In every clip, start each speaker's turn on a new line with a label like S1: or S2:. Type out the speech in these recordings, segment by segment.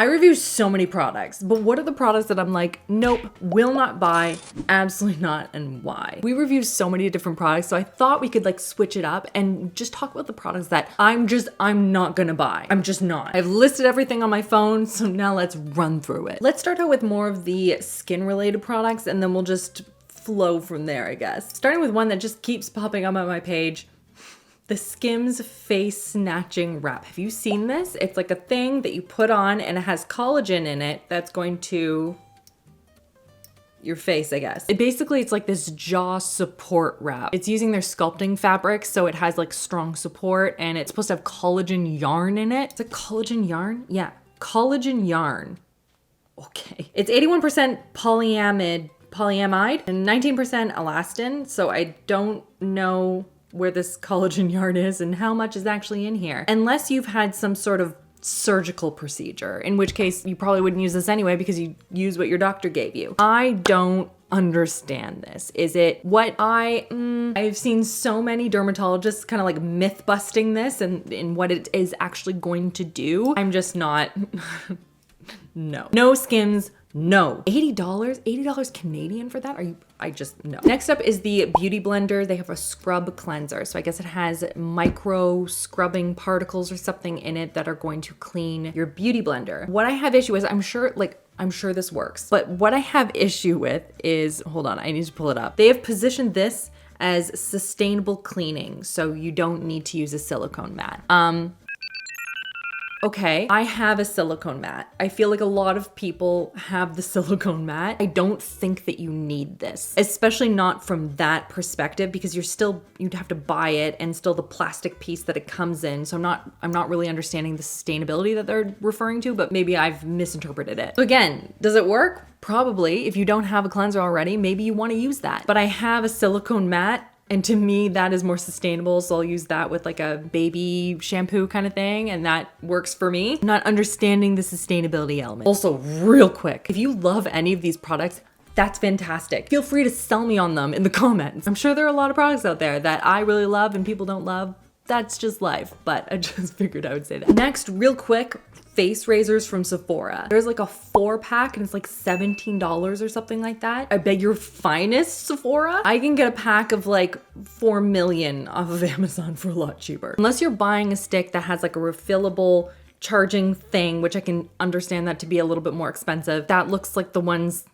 S1: I review so many products, but what are the products that I'm like, nope, will not buy, absolutely not, and why? We review so many different products, so I thought we could like switch it up and just talk about the products that I'm not gonna buy. I'm just not. I've listed everything on my phone, so now let's run through it. Let's start out with more of the skin related products and then we'll just flow from there, I guess. Starting with one that just keeps popping up on my page. The Skims Face Snatching Wrap. Have you seen this? It's like a thing that you put on and it has collagen in it that's going to your face, I guess. It's like this jaw support wrap. It's using their sculpting fabric, so it has like strong support and it's supposed to have collagen yarn in it. It's a collagen yarn? Yeah, collagen yarn. Okay. It's 81% polyamide and 19% elastin, so I don't know where this collagen yarn is and how much is actually in here. Unless you've had some sort of surgical procedure, in which case you probably wouldn't use this anyway because you use what your doctor gave you. I don't understand this. Is it what I've seen so many dermatologists kind of like myth busting this and in what it is actually going to do. I'm just not, no Skims. No. $80 Canadian for that? No. Next up is the Beauty Blender. They have a scrub cleanser. So I guess it has micro scrubbing particles or something in it that are going to clean your beauty blender. What I have issue is, I'm sure this works, but what I have issue with is, hold on, I need to pull it up. They have positioned this as sustainable cleaning. So you don't need to use a silicone mat. Okay, I have a silicone mat. I feel like a lot of people have the silicone mat. I don't think that you need this, especially not from that perspective, because you'd have to buy it and still the plastic piece that it comes in. So I'm not really understanding the sustainability that they're referring to, but maybe I've misinterpreted it. So again, does it work? Probably. If you don't have a cleanser already, maybe you want to use that. But I have a silicone mat. And to me, that is more sustainable. So I'll use that with like a baby shampoo kind of thing. And that works for me. I'm not understanding the sustainability element. Also, real quick, if you love any of these products, that's fantastic. Feel free to sell me on them in the comments. I'm sure there are a lot of products out there that I really love and people don't love. That's just life, but I just figured I would say that. Next, real quick, face razors from Sephora. There's like a 4-pack and it's like $17 or something like that. I beg your finest, Sephora. I can get a pack of like 4 million off of Amazon for a lot cheaper. Unless you're buying a stick that has like a refillable charging thing, which I can understand that to be a little bit more expensive. That looks like the ones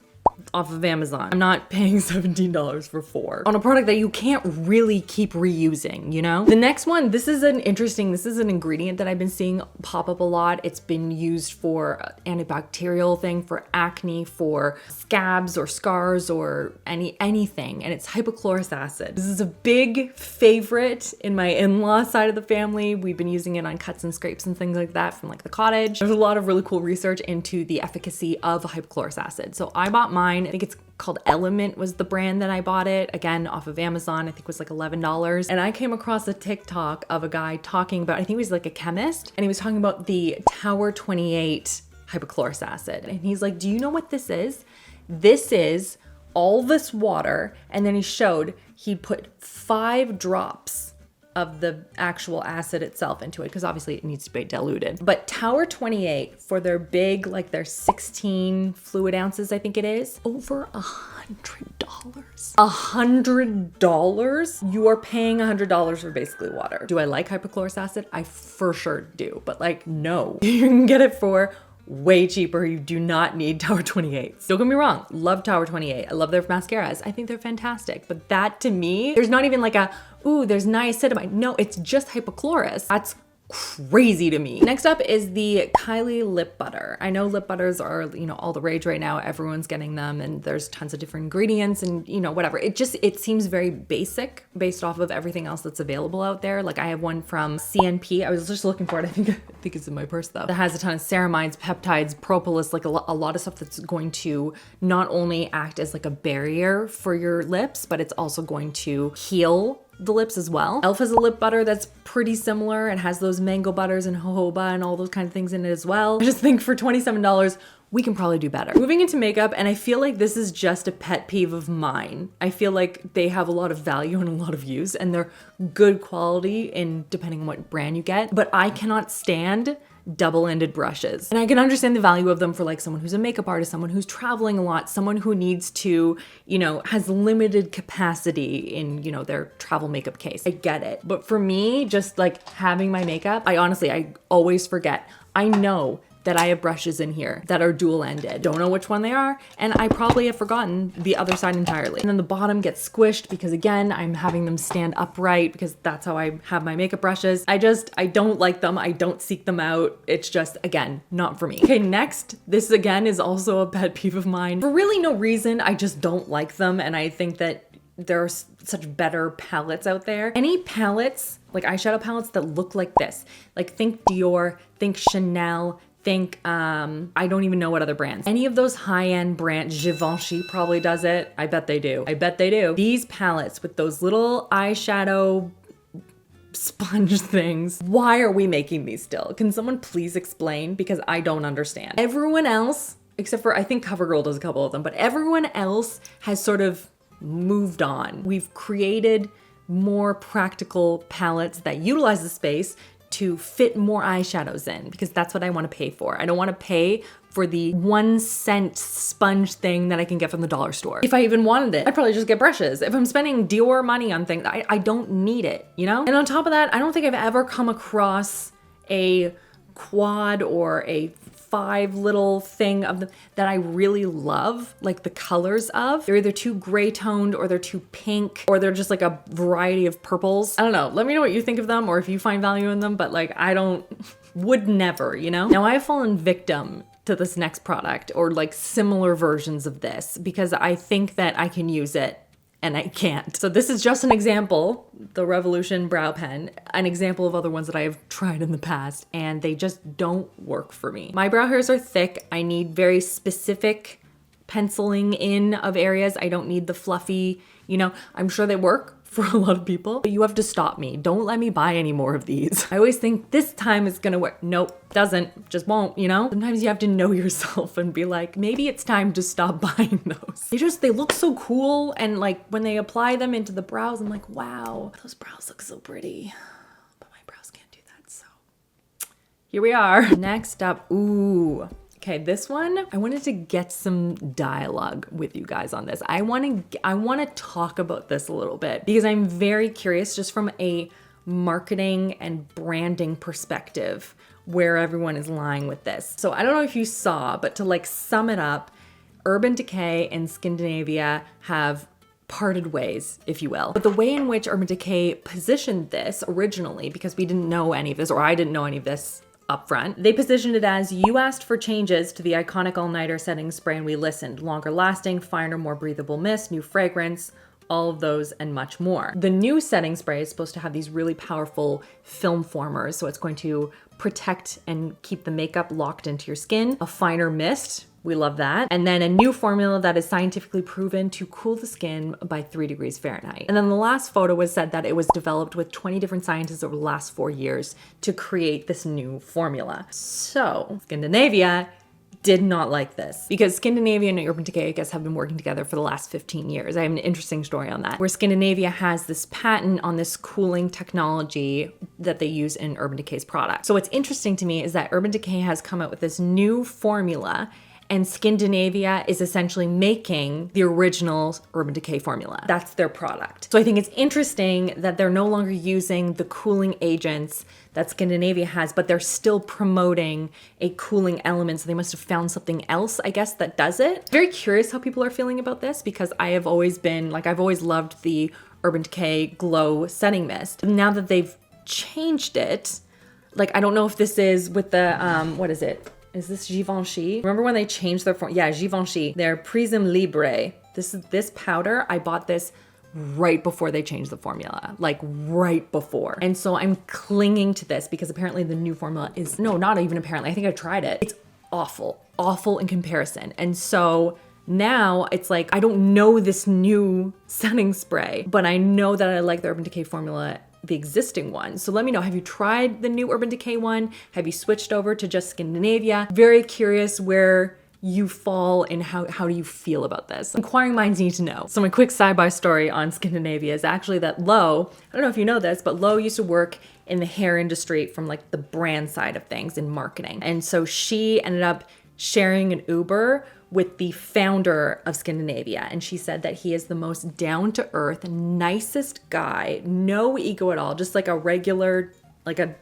S1: off of Amazon. I'm not paying $17 for 4 on a product that you can't really keep reusing, you know? The next one, this is an ingredient that I've been seeing pop up a lot. It's been used for antibacterial thing, for acne, for scabs or scars or anything, and it's hypochlorous acid. This is a big favorite in my in-law side of the family. We've been using it on cuts and scrapes and things like that from like the cottage. There's a lot of really cool research into the efficacy of hypochlorous acid. So I bought mine. I think it's called Element was the brand that I bought it. Again, off of Amazon. I think it was like $11. And I came across a TikTok of a guy talking about, I think he was like a chemist, and he was talking about the Tower 28 hypochlorous acid. And he's like, do you know what this is? This is all this water. And then he put 5 drops of the actual acid itself into it, because obviously it needs to be diluted. But Tower 28, for their big, like their 16 fluid ounces, I think it is, over $100. $100? You are paying $100 for basically water. Do I like hypochlorous acid? I for sure do, but like, no. You can get it for way cheaper. You do not need Tower 28. Don't get me wrong, love Tower 28. I love their mascaras. I think they're fantastic. But that to me, there's not even like there's niacinamide. No, it's just hypochlorous. That's crazy to me. Next up is the Kylie lip butter. I know lip butters are, all the rage right now. Everyone's getting them and there's tons of different ingredients and, whatever. It seems very basic based off of everything else that's available out there. Like I have one from CNP. I was just looking for it. I think it's in my purse though. That has a ton of ceramides, peptides, propolis, like a lot of stuff that's going to not only act as like a barrier for your lips, but it's also going to heal the lips as well. e.l.f. has a lip butter that's pretty similar. It has those mango butters and jojoba and all those kind of things in it as well. I just think for $27, we can probably do better. Moving into makeup, and I feel like this is just a pet peeve of mine. I feel like they have a lot of value and a lot of use, and they're good quality in depending on what brand you get, but I cannot stand double-ended brushes. And I can understand the value of them for like someone who's a makeup artist, someone who's traveling a lot, someone who needs to, you know, has limited capacity in, you know, their travel makeup case. I get it. But for me, just like having my makeup, I always forget. I know that I have brushes in here that are dual-ended. Don't know which one they are, and I probably have forgotten the other side entirely. And then the bottom gets squished because again, I'm having them stand upright because that's how I have my makeup brushes. I don't like them. I don't seek them out. It's just, again, not for me. Okay, next, this again is also a pet peeve of mine. For really no reason, I just don't like them, and I think that there are such better palettes out there. Any palettes, like eyeshadow palettes that look like this, like think Dior, think Chanel, think, I don't even know what other brands. Any of those high-end brands, Givenchy probably does it. I bet they do. I bet they do. These palettes with those little eyeshadow sponge things. Why are we making these still? Can someone please explain? Because I don't understand. Everyone else, except for I think CoverGirl does a couple of them, but everyone else has sort of moved on. We've created more practical palettes that utilize the space to fit more eyeshadows in, because that's what I want to pay for. I don't want to pay for the 1 cent sponge thing that I can get from the dollar store. If I even wanted it, I'd probably just get brushes. If I'm spending Dior money on things, I don't need it, you know? And on top of that, I don't think I've ever come across a quad or a 5 little thing of them that I really love, like the colors of. They're either too gray toned or they're too pink or they're just like a variety of purples. I don't know. Let me know what you think of them or if you find value in them, but like would never, you know? Now I've fallen victim to this next product or like similar versions of this because I think that I can use it and I can't. So this is just an example, the Revolution brow pen, an example of other ones that I have tried in the past and they just don't work for me. My brow hairs are thick. I need very specific penciling in of areas. I don't need the fluffy, you know, I'm sure they work for a lot of people, but you have to stop me. Don't let me buy any more of these. I always think this time it's gonna work. Nope, doesn't, just won't, you know? Sometimes you have to know yourself and be like, maybe it's time to stop buying those. They look so cool. And like when they apply them into the brows, I'm like, wow, those brows look so pretty. But my brows can't do that, so here we are. Next up, ooh. Okay, this one, I wanted to get some dialogue with you guys on this. I want to talk about this a little bit because I'm very curious just from a marketing and branding perspective where everyone is lying with this. So I don't know if you saw, but to like sum it up, Urban Decay and Skindinavia have parted ways, if you will. But the way in which Urban Decay positioned this originally, because we didn't know any of this, or I didn't know any of this up front, they positioned it as, you asked for changes to the iconic all-nighter setting spray and we listened. Longer lasting, finer, more breathable mist, new fragrance, all of those and much more. The new setting spray is supposed to have these really powerful film formers, so it's going to protect and keep the makeup locked into your skin. A finer mist, we love that. And then a new formula that is scientifically proven to cool the skin by 3 degrees Fahrenheit. And then the last photo was said that it was developed with 20 different scientists over the last 4 years to create this new formula. So Skindinavia did not like this because Skindinavia and Urban Decay, I guess, have been working together for the last 15 years. I have an interesting story on that, where Skindinavia has this patent on this cooling technology that they use in Urban Decay's product. So what's interesting to me is that Urban Decay has come out with this new formula and Skindinavia is essentially making the original Urban Decay formula. That's their product. So I think it's interesting that they're no longer using the cooling agents that Skindinavia has, but they're still promoting a cooling element. So they must have found something else, I guess, that does it. Very curious how people are feeling about this because I have always been, like, I've always loved the Urban Decay Glow Setting Mist. Now that they've changed it, like, I don't know if this is with the, what is it? Is this Givenchy? Remember when they changed their form? Yeah, Givenchy. Their Prisme Libre. This powder, I bought this right before they changed the formula. Like right before. And so I'm clinging to this because apparently the new formula is, no, not even apparently. I think I tried it. It's awful in comparison. And so now it's like, I don't know this new setting spray, but I know that I like the Urban Decay formula, the existing one. So let me know, have you tried the new Urban Decay one? Have you switched over to just Skindinavia? Very curious where you fall and how do you feel about this? Inquiring minds need to know. So my quick side-by story on Skindinavia is actually that Lo, I don't know if you know this, but Lo used to work in the hair industry from like the brand side of things in marketing. And so she ended up sharing an Uber with the founder of Scandinavia. And she said that he is the most down-to-earth, nicest guy, no ego at all, just like a regular,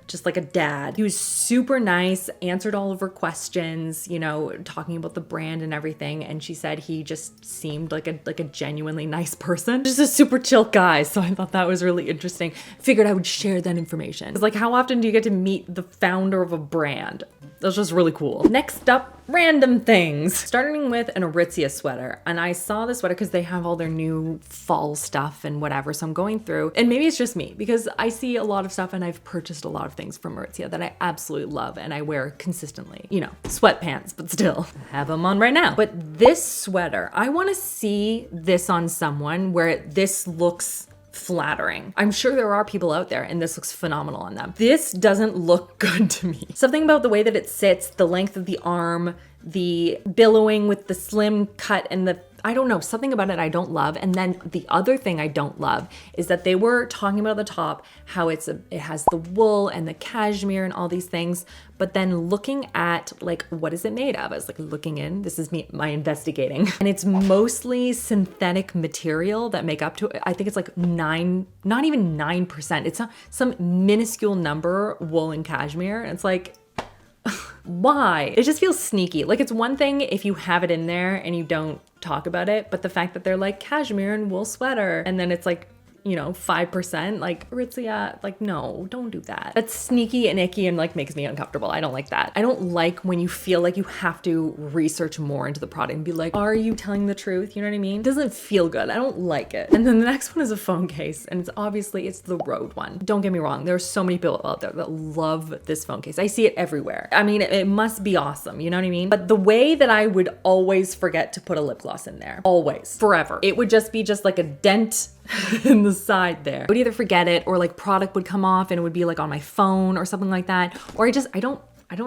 S1: just like a dad. He was super nice, answered all of her questions, you know, talking about the brand and everything. And she said he just seemed like a genuinely nice person, just a super chill guy. So I thought that was really interesting. Figured I would share that information. It's like, how often do you get to meet the founder of a brand? That's just really cool. Next up, random things. Starting with an Aritiza sweater. And I saw this sweater because they have all their new fall stuff and whatever. So I'm going through, and maybe it's just me because I see a lot of stuff and I've purchased a lot of things from Aritiza that I absolutely love and I wear consistently. You know, sweatpants, but still I have them on right now. But this sweater, I want to see this on someone where this looks flattering. I'm sure there are people out there and this looks phenomenal on them. This doesn't look good to me. Something about the way that it sits, the length of the arm, the billowing with the slim cut and I don't know, something about it I don't love. And then the other thing I don't love is that they were talking about at the top how it has the wool and the cashmere and all these things. But then looking at like, what is it made of? I was like looking in, this is my investigating. And it's mostly synthetic material that make up to it. I think it's like not even 9%. It's some minuscule number, wool and cashmere. And it's like, why? It just feels sneaky. Like it's one thing if you have it in there and you don't talk about it, but the fact that they're like cashmere and wool sweater and then it's like, you know, 5%, like Aritzia, like no, don't do that. That's sneaky and icky and like makes me uncomfortable. I don't like that. I don't like when you feel like you have to research more into the product and be like, are you telling the truth? You know what I mean? It doesn't feel good. I don't like it. And then the next one is a phone case and it's the Rode one. Don't get me wrong. There are so many people out there that love this phone case. I see it everywhere. I mean, it must be awesome. You know what I mean? But the way that I would always forget to put a lip gloss in there, always, forever, it would just be just like a dent in the side there. I would either forget it or like product would come off and it would be like on my phone or something like that. Or I don't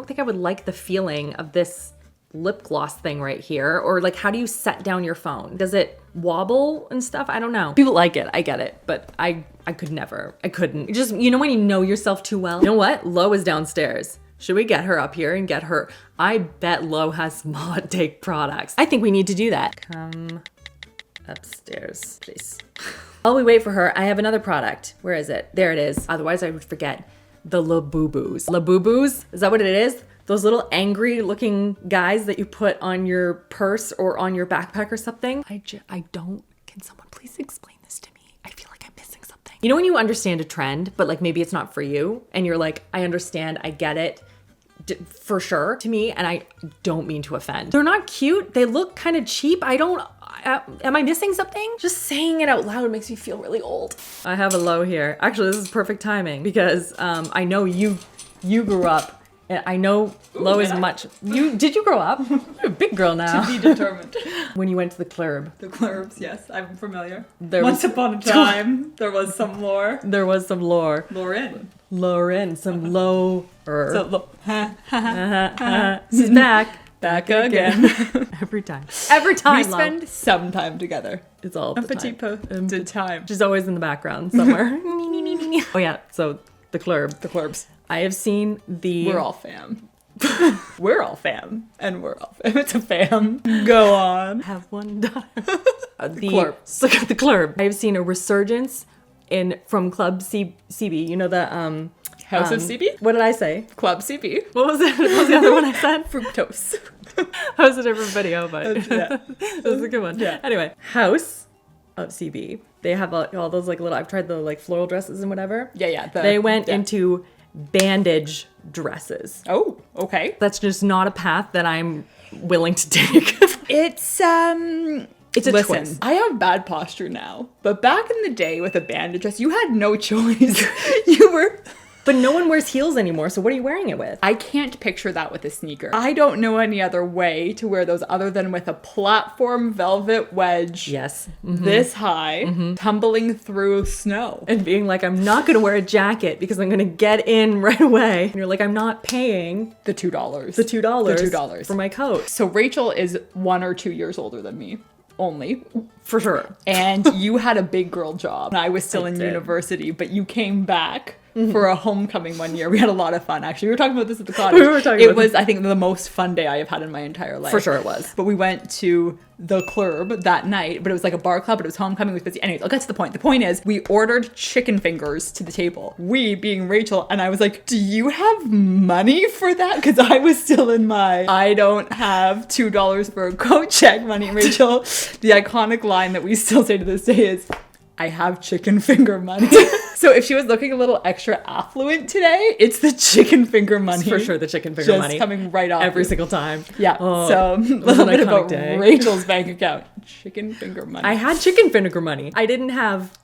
S1: think I would like the feeling of this lip gloss thing right here. Or like, how do you set down your phone? Does it wobble and stuff? I don't know. People like it. I get it. But I could never. I couldn't. Just, you know when you know yourself too well? You know what? Lo is downstairs. Should we get her up here and get her? I bet Lo has some hot take products. I think we need to do that. Come upstairs, please. While we wait for her, I have another product. Where is it? There it is. Otherwise, I would forget. The Labubus. Labubus? Is that what it is? Those little angry looking guys that you put on your purse or on your backpack or something? Can someone please explain this to me? I feel like I'm missing something. You know when you understand a trend, but like maybe it's not for you and you're like, I understand, I get it. For sure to me, and I don't mean to offend. They're not cute. They look kind of cheap. Am I missing something? Just saying it out loud makes me feel really old. I have a Lo here. Actually, this is perfect timing because I know you grew up. And I know Lo is much. Did you grow up? You're a big girl now.
S2: To be determined.
S1: When you went to the club.
S2: The clubs, yes, I'm familiar. Once upon a time, there was some lore.
S1: There was some lore.
S2: Lauren,
S1: some lower.
S2: So,
S1: She's back.
S2: Back again.
S1: Every time.
S2: We spend some time together.
S1: It's all the time.
S2: Petit peu de time.
S1: She's always in the background somewhere. Oh yeah, so the clurbs. I have seen the...
S2: We're all fam. We're all fam. And we're all fam. It's a fam. Go on.
S1: Have one daughter. The club. I have seen a resurgence from Club CB. You know the...
S2: House of CB?
S1: What did I say?
S2: Club CB.
S1: What was it? What was the other one I said?
S2: Fructose.
S1: That was a different video, but
S2: yeah.
S1: That was a good one.
S2: Yeah.
S1: Anyway, House of CB. They have all those like little, I've tried the like floral dresses and whatever.
S2: Yeah.
S1: They went into bandage dresses.
S2: Oh, okay.
S1: That's just not a path that I'm willing to take.
S2: It's a
S1: choice.
S2: I have bad posture now, but back in the day with a bandage dress, you had no choice. You were...
S1: But no one wears heels anymore, so what are you wearing it with?
S2: I can't picture that with a sneaker. I don't know any other way to wear those other than with a platform velvet wedge.
S1: Yes.
S2: This high, tumbling through snow.
S1: And being like, I'm not going to wear a jacket because I'm going to get in right away. And you're like, I'm not paying
S2: the $2.
S1: The $2
S2: for
S1: my coat.
S2: So Rachel is 1 or 2 years older than me. Only.
S1: For sure.
S2: And you had a big girl job. And I was still in university, but you came back for a homecoming one year. We had a lot of fun, actually. We were talking about this at the cottage. It was, I think, the most fun day I have had in my entire life.
S1: For sure it was.
S2: But we went to the club that night, but it was like a bar club, but it was homecoming, it was busy. Anyways, I'll get to the point. The point is, we ordered chicken fingers to the table. We being Rachel, and I was like, do you have money for that? Because I was still in my, I don't have $2 for a coat check money, Rachel. The iconic line that we still say to this day is, I have chicken finger money. So if she was looking a little extra affluent today, it's the chicken finger money.
S1: It's for sure the chicken finger money.
S2: Just coming right off.
S1: Every single time.
S2: Yeah.
S1: Oh,
S2: so a little bit about
S1: day.
S2: Rachel's bank account. Chicken finger money.
S1: I had chicken finger money. I didn't have,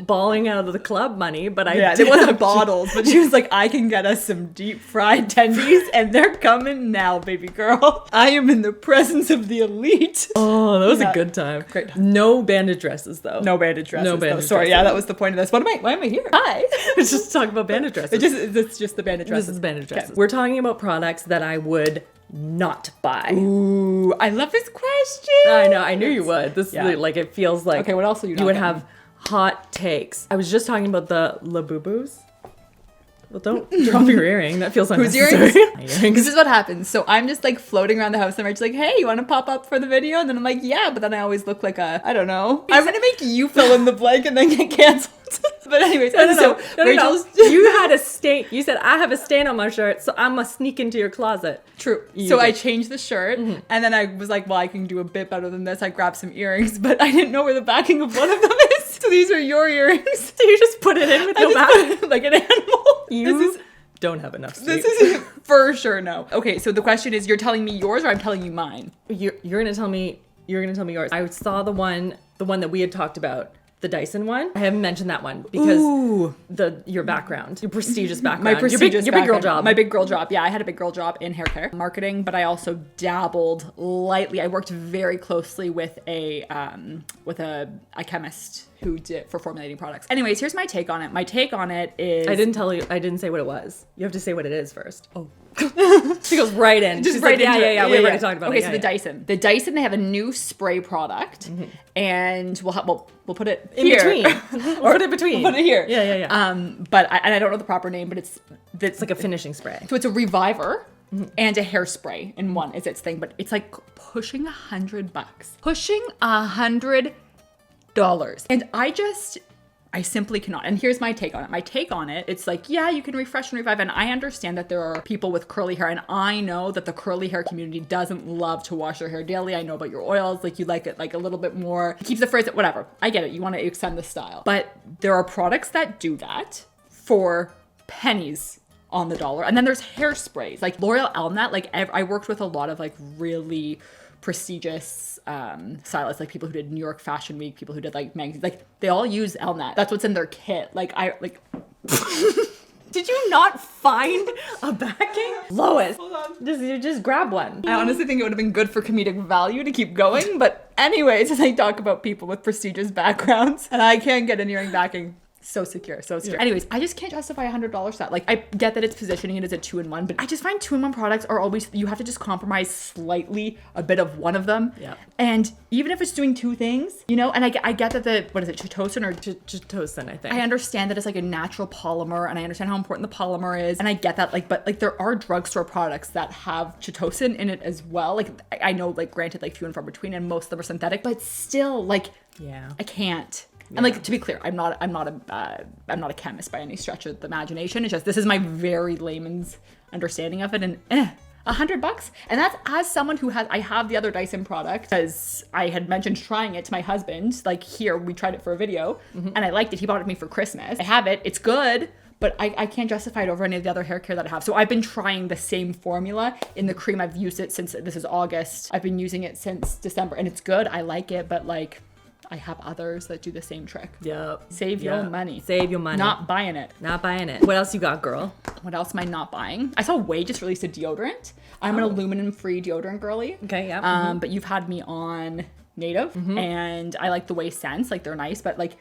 S1: balling out of the club money, but
S2: it wasn't bottles, but she was like, I can get us some deep fried tendies and they're coming now, baby girl. I am in the presence of the elite.
S1: Oh, that was a good time.
S2: Great time.
S1: No banded dresses though.
S2: No banded dresses.
S1: No banded
S2: Sorry,
S1: dresses.
S2: yeah, that was the point of this. Why am I here? Hi.
S1: Let's just talk about banded dresses.
S2: It's just the banded dresses.
S1: This is banded dresses.
S2: Okay.
S1: We're talking about products that I would not buy.
S2: Ooh, I love this question.
S1: I know, I knew you would. This
S2: Yeah.
S1: is like, it feels like.
S2: Okay, what else are you not
S1: You would
S2: getting?
S1: have hot takes. I was just talking about the Labubus. Well, don't drop your earring. That feels
S2: Whose
S1: unnecessary.
S2: earrings?
S1: My earrings.
S2: This is what happens. So I'm just like floating around the house and Rachel's like, hey, you want to pop up for the video? And then I'm like, yeah, but then I always look like I don't know. I'm going to make you fill in the blank and then get canceled. But anyways,
S1: No.
S2: Rachel's...
S1: You had a stain. You said, I have a stain on my shirt, so I'm going to sneak into your closet.
S2: True.
S1: You
S2: So
S1: did.
S2: I changed the shirt and then I was like, well, I can do a bit better than this. I grabbed some earrings, but I didn't know where the backing of one of them is. So these are your earrings.
S1: So you just put it in with no back?
S2: Like an animal.
S1: You don't have enough sleep.
S2: This is for sure no. Okay, so the question is, you're telling me yours or I'm telling you mine?
S1: You're gonna tell me yours. I saw the one that we had talked about, the Dyson one. I haven't mentioned that one because your background, your prestigious background,
S2: My prestigious
S1: your big girl
S2: background.
S1: job.
S2: My big girl job. Yeah, I had a big girl job in hair care marketing, but I also dabbled lightly. I worked very closely with a chemist who did for formulating products. Anyways, here's my take on it. My take on it is
S1: I didn't say what it was. You have to say what it is first. Oh. She goes right in.
S2: just
S1: She's
S2: right
S1: like,
S2: into it.
S1: yeah. We've already talked about it.
S2: Okay, so the Dyson. The Dyson, they have a new spray product, and we'll put it
S1: In
S2: here.
S1: between. Or put it between.
S2: We'll put it here.
S1: Yeah.
S2: But I don't know the proper name, but it's
S1: It's like a finishing spray.
S2: so it's a reviver and a hairspray in one is its thing, but it's like pushing $100. Pushing $100. And I simply cannot. And here's my take on it. My take on it, it's like, yeah, you can refresh and revive. And I understand that there are people with curly hair. And I know that the curly hair community doesn't love to wash their hair daily. I know about your oils. Like, you like it like a little bit more. It keeps the frizz, whatever. I get it. You want to extend the style. But there are products that do that for pennies on the dollar. And then there's hairsprays. Like L'Oreal Elnat. Like, I worked with a lot of like really prestigious stylists, like people who did New York Fashion Week, people who did like magazines, like they all use Elnat. That's what's in their kit.
S1: Did you not find a backing? Lois,
S2: Hold on.
S1: just grab one.
S2: I honestly think it would have been good for comedic value to keep going, but anyways, as I talk about people with prestigious backgrounds, and I can't get an earring backing. So secure. Yeah. Anyways, I just can't justify a $100 set. Like, I get that it's positioning it as a 2-in-1, but I just find 2-in-1 products are always, you have to just compromise slightly a bit of one of them.
S1: Yeah.
S2: And even if it's doing two things, and I get that what is it, Chitocin or
S1: Chitocin, I think.
S2: I understand that it's like a natural polymer, and I understand how important the polymer is, and I get that, but there are drugstore products that have Chitocin in it as well. Like, I know, like, granted, like few and far between, and most of them are synthetic, but still, like,
S1: yeah,
S2: I can't. And like, to be clear, I'm not a chemist by any stretch of the imagination. It's just, this is my very layman's understanding of it, and $100. And that's as someone who I have the other Dyson product, because I had mentioned trying it to my husband. Like, here, we tried it for a video, and I liked it. He bought it me for Christmas. I have it. It's good. But I can't justify it over any of the other hair care that I have. So I've been trying the same formula in the cream. I've used it since, this is August. I've been using it since December, and it's good. I like it, but like, I have others that do the same trick.
S1: Yep.
S2: Save your money.
S1: Save your money.
S2: Not buying it.
S1: Not buying it. What else you got, girl?
S2: What else am I not buying? I saw Way just released a deodorant. I'm an aluminum-free deodorant girly.
S1: Okay, yeah.
S2: But you've had me on Native, and I like the Way scents. Like, they're nice, but like,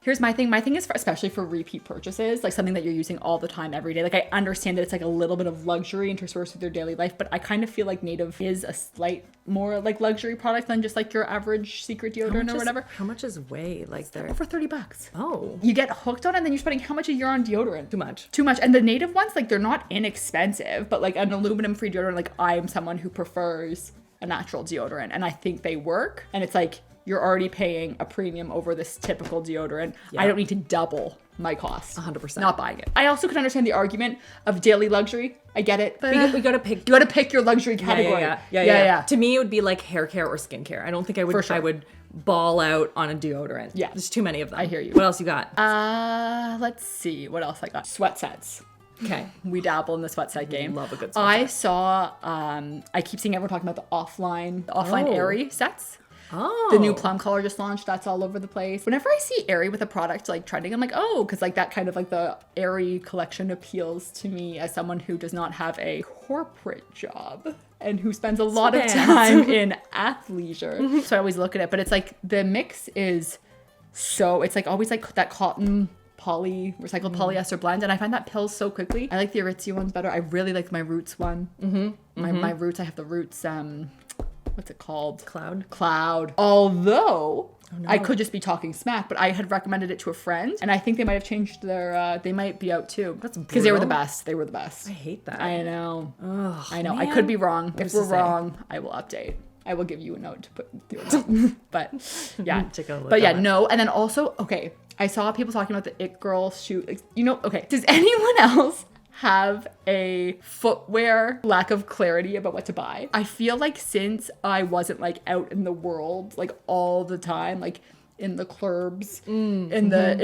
S2: Here's my thing. My thing is especially for repeat purchases, like something that you're using all the time every day. Like I understand that it's like a little bit of luxury interspersed with your daily life, but I kind of feel like Native is a slight more like luxury product than just like your average secret deodorant or whatever.
S1: How much is Way? Like they're
S2: Over $30.
S1: Oh.
S2: You get hooked on it and then you're spending how much a year on deodorant?
S1: Too much.
S2: Too much. And the Native ones, like they're not inexpensive, but like an aluminum free deodorant, like I am someone who prefers a natural deodorant and I think they work. And it's like, you're already paying a premium over this typical deodorant. Yeah. I don't need to double my cost.
S1: 100%.
S2: Not buying it. I also could understand the argument of daily luxury. I get it. But
S1: we gotta pick.
S2: You gotta pick your luxury category.
S1: Yeah. To me, it would be like hair care or skincare. I don't think I would. I would ball out on a deodorant.
S2: Yeah.
S1: There's too many of them.
S2: I hear you.
S1: What else you got?
S2: Let's see. What else I got? Sweat sets.
S1: Okay.
S2: We dabble in the sweat set game.
S1: Love a good sweat
S2: I
S1: set.
S2: saw, I keep seeing everyone talking about the offline Aerie sets.
S1: Oh.
S2: The new plum color just launched. That's all over the place. Whenever I see Aerie with a product like trending, I'm like, oh, because like that kind of like the Aerie collection appeals to me as someone who does not have a corporate job and who spends a lot of time in athleisure. So I always look at it, but it's like the mix is so, it's like always like that cotton recycled polyester blend, and I find that pills so quickly. I like the Aritzia ones better. I really like my Roots one. My Roots, I have the Roots, what's it called? Cloud. Although I could just be talking smack, but I had recommended it to a friend, and I think they might have changed their, they might be out too.
S1: That's
S2: because they were the best. They were the best.
S1: I hate that.
S2: I know.
S1: Ugh,
S2: I know.
S1: man.
S2: I could be wrong. If we're
S1: to say?
S2: wrong, I will update. I will give you a note to put through. But yeah.
S1: Take a look
S2: But yeah,
S1: at it.
S2: no. And then also, okay, I saw people talking about the It Girl shoe. Like, you know, okay, does anyone else have a footwear lack of clarity about what to buy? I feel like since I wasn't like out in the world like all the time, like in the clubs, in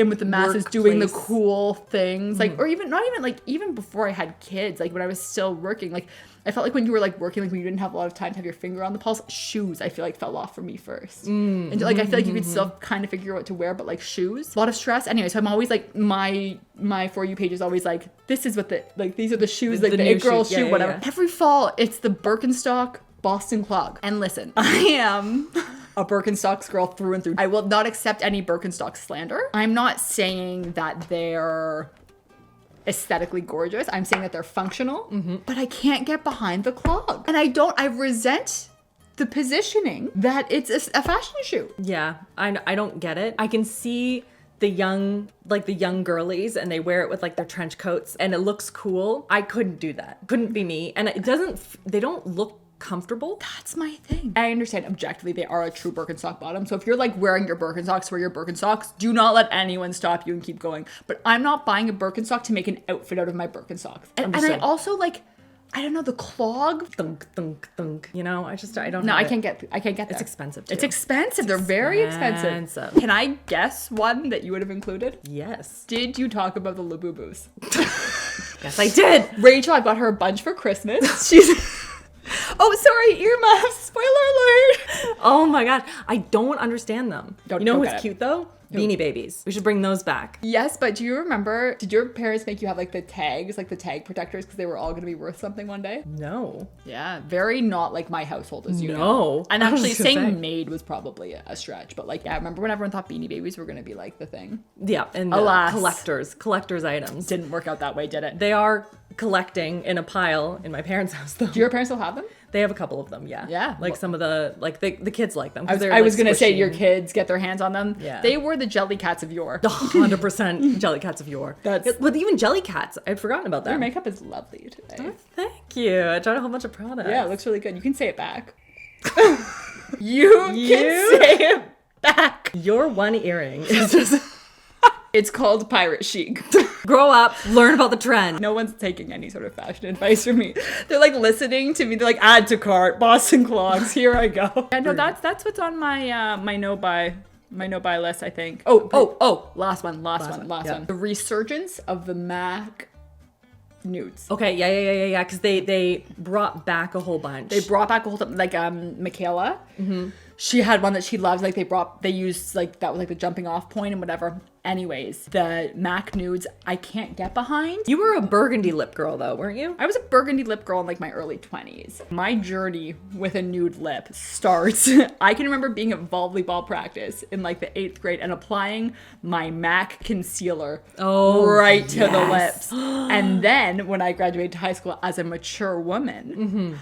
S2: with the masses, doing the cool things, like, or even not even like even before I had kids, like when I was still working, like I felt like when you were like working, like when you didn't have a lot of time to have your finger on the pulse, shoes I feel like fell off for me first. And like I feel like you could still kind of figure out what to wear, but like shoes, a lot of stress. Anyway, so I'm always like my For You page is always like, this is what these are the shoes, like the It Girl shoe, whatever. Yeah. Every fall it's the Birkenstock Boston clog. And listen, I am a Birkenstocks girl through and through. I will not accept any Birkenstock slander. I'm not saying that they're aesthetically gorgeous. I'm saying that they're functional, but I can't get behind the clog. And I resent the positioning that it's a fashion shoe.
S1: Yeah, I don't get it. I can see the young girlies and they wear it with like their trench coats and it looks cool. I couldn't do that. Couldn't be me. And they don't look comfortable.
S2: That's my thing. I understand objectively they are a true Birkenstock bottom. So if you're like wearing your Birkenstocks, wear your Birkenstocks. Do not let anyone stop you and keep going. But I'm not buying a Birkenstock to make an outfit out of my Birkenstocks. And I also like, I don't know, the clog.
S1: Thunk, thunk, thunk. You know, I don't
S2: No,
S1: have
S2: I
S1: it.
S2: can't get there.
S1: It's expensive too.
S2: It's expensive. They're very expensive. Can I guess one that you would have included?
S1: Yes.
S2: Did you talk about the Labubus?
S1: Yes, I did.
S2: Rachel, I got her a bunch for Christmas. She's... Oh, sorry, earmuffs. Spoiler alert.
S1: Oh my God. I don't understand them. You know
S2: don't
S1: who's
S2: get it.
S1: cute though? Beanie Babies. We should bring those back.
S2: Yes, but do you remember, did your parents make you have like the tags, like the tag protectors, because they were all going to be worth something one day?
S1: No.
S2: Yeah, very not like my household, as you know.
S1: No.
S2: And
S1: I was
S2: actually
S1: just gonna
S2: saying
S1: say.
S2: maid was probably a stretch, but like, yeah, I remember when everyone thought Beanie Babies were going to be like the thing.
S1: Yeah, and
S2: Alas.
S1: collector's items.
S2: Didn't work out that way, did it?
S1: They are collecting in a pile in my parents' house though.
S2: Do your parents still have them?
S1: They have a couple of them, yeah.
S2: Yeah.
S1: Like some of the, like the kids like them.
S2: I was going to say your kids get their hands on them.
S1: Yeah.
S2: They were the jelly cats of yore.
S1: 100% jelly cats of yore. But even jelly cats, I'd forgotten about
S2: Their
S1: them.
S2: makeup is lovely today.
S1: Oh, thank you. I tried a whole bunch of products.
S2: Yeah, it looks really good. You can say it back. you can say it back.
S1: Your one earring is just...
S2: It's called pirate chic.
S1: Grow up, learn about the trend.
S2: No one's taking any sort of fashion advice from me. They're like listening to me. They're like, add to cart, Boston clogs. Here I go. Yeah, no, that's what's on my my no buy list, I think. Last one.
S1: Yeah.
S2: The resurgence of the MAC nudes.
S1: Okay, yeah. Because they brought back a whole bunch.
S2: They brought back a whole like Michaela. she had one that she loves. Like they used like, that was like the jumping off point and whatever. Anyways, the MAC nudes, I can't get behind.
S1: You were a burgundy lip girl though, weren't you?
S2: I was a burgundy lip girl in like my early 20s. My journey with a nude lip starts, I can remember being at volleyball practice in like the 8th grade and applying my MAC concealer right to the lips. And then when I graduated high school as a mature woman,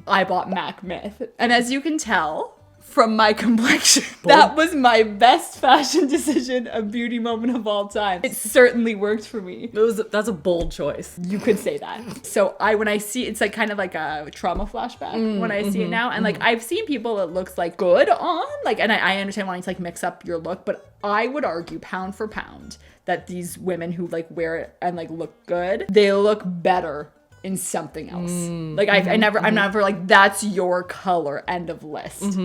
S2: I bought MAC Myth. And as you can tell from my complexion, that was my best fashion decision, a beauty moment of all time. It certainly worked for me.
S1: That's a bold choice.
S2: You could say that. So when I see, it's like kind of like a trauma flashback when I see it now. And like, I've seen people that looks like good on, like, and I understand wanting to like mix up your look, but I would argue pound for pound that these women who like wear it and like look good, they look better in something else. Like I'm never like, that's your color, end of list.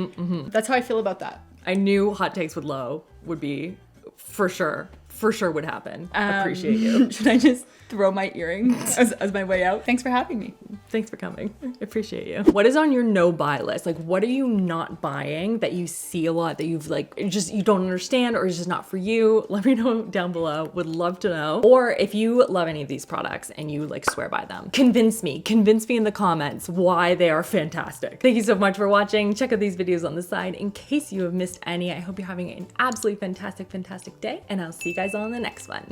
S2: That's how I feel about that.
S1: I knew hot takes with Low would be for sure would happen. Appreciate you.
S2: Should I just throw my earring as my way out? Thanks for having me.
S1: Thanks for coming. I appreciate you. What is on your no buy list? Like, what are you not buying that you see a lot that you've like, you don't understand or is just not for you? Let me know down below. Would love to know. Or if you love any of these products and you like swear by them, convince me in the comments why they are fantastic. Thank you so much for watching. Check out these videos on the side in case you have missed any. I hope you're having an absolutely fantastic day, and I'll see you guys on the next one.